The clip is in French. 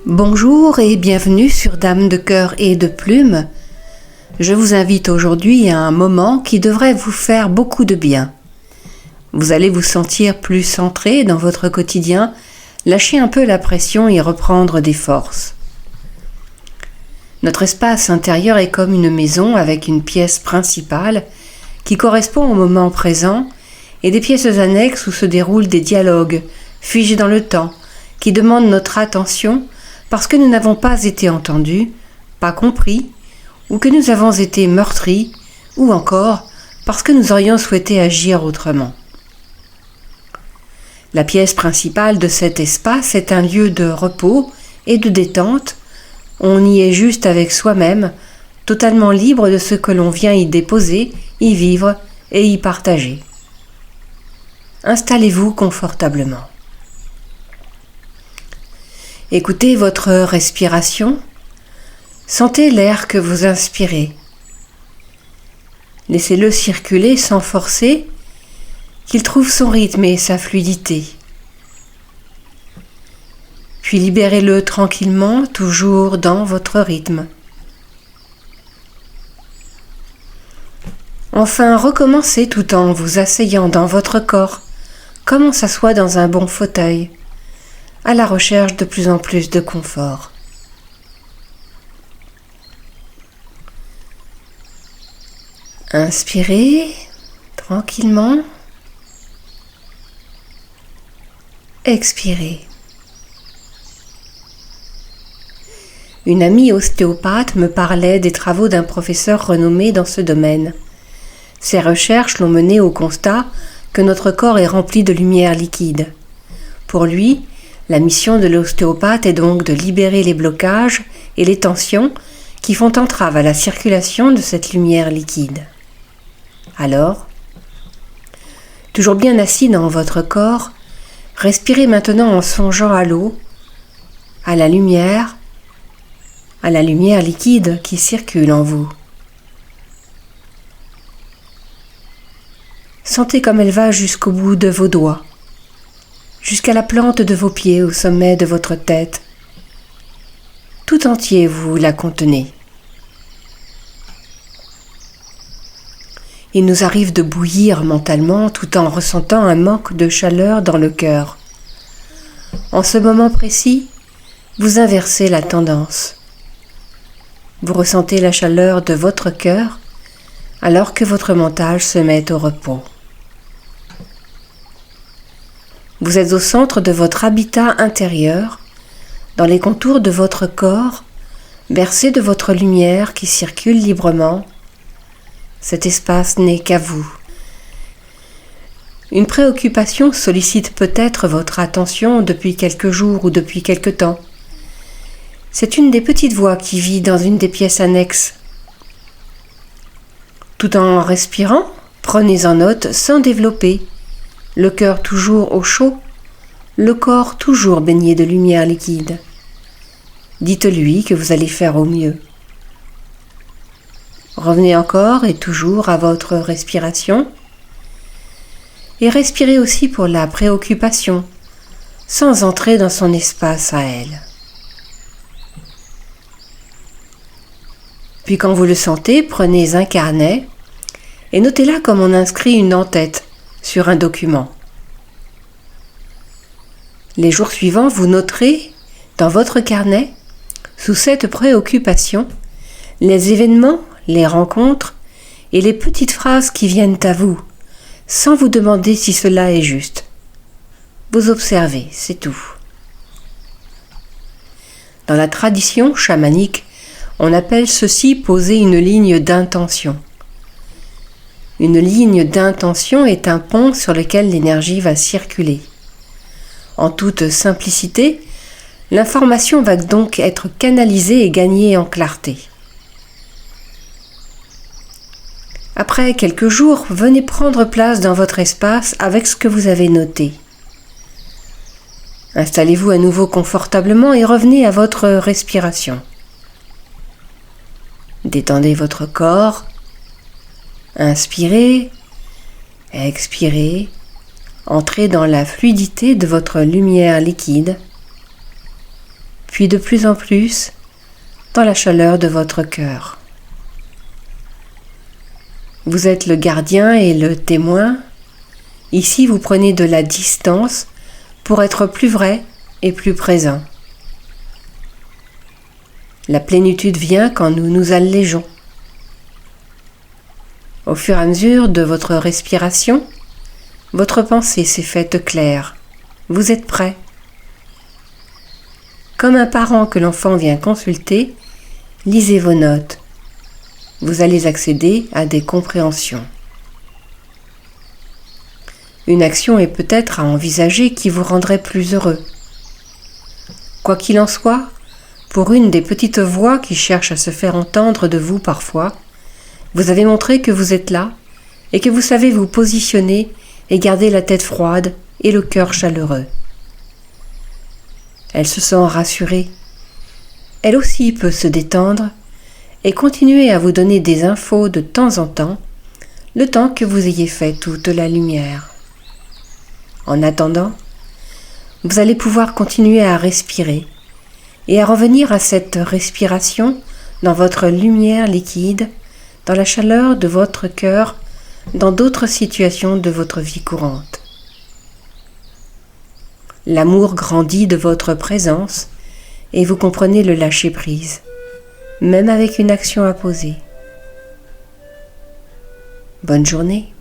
Bonjour et bienvenue sur Dame de cœur et de plume. Je vous invite aujourd'hui à un moment qui devrait vous faire beaucoup de bien. Vous allez vous sentir plus centré dans votre quotidien, lâcher un peu la pression et reprendre des forces. Notre espace intérieur est comme une maison avec une pièce principale qui correspond au moment présent et des pièces annexes où se déroulent des dialogues figés dans le temps qui demandent notre attention parce que nous n'avons pas été entendus, pas compris, ou que nous avons été meurtris, ou encore parce que nous aurions souhaité agir autrement. La pièce principale de cet espace est un lieu de repos et de détente. On y est juste avec soi-même, totalement libre de ce que l'on vient y déposer, y vivre et y partager. Installez-vous confortablement. Écoutez votre respiration, sentez l'air que vous inspirez. Laissez-le circuler sans forcer, qu'il trouve son rythme et sa fluidité. Puis libérez-le tranquillement, toujours dans votre rythme. Enfin, recommencez tout en vous asseyant dans votre corps, comme on s'assoit dans un bon fauteuil, à la recherche de plus en plus de confort. Inspirez tranquillement. Expirez. Une amie ostéopathe me parlait des travaux d'un professeur renommé dans ce domaine. Ses recherches l'ont mené au constat que notre corps est rempli de lumière liquide. Pour lui, la mission de l'ostéopathe est donc de libérer les blocages et les tensions qui font entrave à la circulation de cette lumière liquide. Alors, toujours bien assis dans votre corps, respirez maintenant en songeant à l'eau, à la lumière liquide qui circule en vous. Sentez comme elle va jusqu'au bout de vos doigts, jusqu'à la plante de vos pieds au sommet de votre tête. Tout entier, vous la contenez. Il nous arrive de bouillir mentalement tout en ressentant un manque de chaleur dans le cœur. En ce moment précis, vous inversez la tendance. Vous ressentez la chaleur de votre cœur alors que votre mental se met au repos. Vous êtes au centre de votre habitat intérieur, dans les contours de votre corps, bercé de votre lumière qui circule librement. Cet espace n'est qu'à vous. Une préoccupation sollicite peut-être votre attention depuis quelques jours ou depuis quelque temps. C'est une des petites voix qui vit dans une des pièces annexes. Tout en respirant, prenez en note sans développer. Le cœur toujours au chaud, le corps toujours baigné de lumière liquide. Dites-lui que vous allez faire au mieux. Revenez encore et toujours à votre respiration. Et respirez aussi pour la préoccupation, sans entrer dans son espace à elle. Puis quand vous le sentez, prenez un carnet et notez-là comme on inscrit une en-tête sur un document. Les jours suivants, vous noterez dans votre carnet, sous cette préoccupation, les événements, les rencontres et les petites phrases qui viennent à vous, sans vous demander si cela est juste. Vous observez, c'est tout. Dans la tradition chamanique, on appelle ceci poser une ligne d'intention. Une ligne d'intention est un pont sur lequel l'énergie va circuler. En toute simplicité, l'information va donc être canalisée et gagner en clarté. Après quelques jours, venez prendre place dans votre espace avec ce que vous avez noté. Installez-vous à nouveau confortablement et revenez à votre respiration. Détendez votre corps. Inspirez, expirez, entrez dans la fluidité de votre lumière liquide, puis de plus en plus dans la chaleur de votre cœur. Vous êtes le gardien et le témoin. Ici, vous prenez de la distance pour être plus vrai et plus présent. La plénitude vient quand nous nous allégeons. Au fur et à mesure de votre respiration, votre pensée s'est faite claire. Vous êtes prêt. Comme un parent que l'enfant vient consulter, lisez vos notes. Vous allez accéder à des compréhensions. Une action est peut-être à envisager qui vous rendrait plus heureux. Quoi qu'il en soit, pour une des petites voix qui cherchent à se faire entendre de vous parfois, vous avez montré que vous êtes là et que vous savez vous positionner et garder la tête froide et le cœur chaleureux. Elle se sent rassurée. Elle aussi peut se détendre et continuer à vous donner des infos de temps en temps, le temps que vous ayez fait toute la lumière. En attendant, vous allez pouvoir continuer à respirer et à revenir à cette respiration dans votre lumière liquide, dans la chaleur de votre cœur, dans d'autres situations de votre vie courante. L'amour grandit de votre présence et vous comprenez le lâcher-prise, même avec une action à poser. Bonne journée.